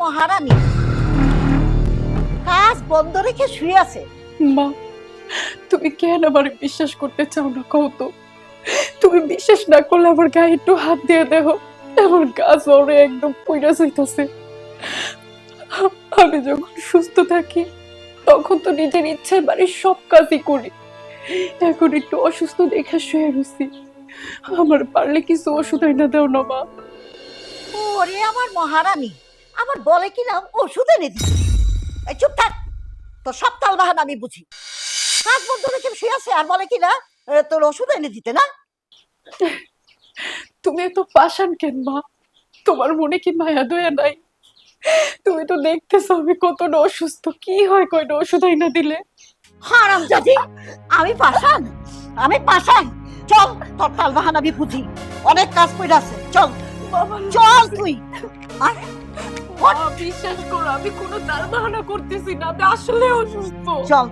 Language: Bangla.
মহারানী কাজ বন্ধ রেখে শুয়ে আছে। মা, তুমি কেন আমার বিশ্বাস করতে চাও না কও তো? তুমি বিশ্বাস না করলে আমার গায়ে একটু হাত দিয়ে দেখো, আমার গা জ্বরে একদম পইড়া যাইতাছে। আমি যখন সুস্থ থাকি তখন তো নিজের ইচ্ছায় বাড়ির সব কাজই করি, এখন একটু অসুস্থ দেখে শুয়ে রয়েছি। আমার পারলে কিছু ওষুধ এনে দাও না মা। ওরে আমার মহারানী, আমার বলে কি না ওষুধ এনে দিচ্ছে। এই চুপ থাক, তোর সব তাল বাহানা আমি বুঝি। কাজ বন্ধ রেখে শুয়ে আছে আর বলে কি না তোর ওষুধ এনে দিতে না। তুমি এত পাষাণ কেন মা? তোমার মনে কি মায়া দয়া নাই? তুমি তো দেখতেছো আমি কতটা অসুস্থ, কি হয় কয়টা ওষুধ এনে দিলে? হারামজাদি, আমি পাশান, আমি পাশান। চল, তোর তাল বাহানা আমি বুঝি। অনেক কাজ পড়ে আছে, চল চল তুই। আর মা, বিশ্বাস করো আমি কোনো তাল বাহানা করতেছি না, আমি আসলে অসুস্থ। চল।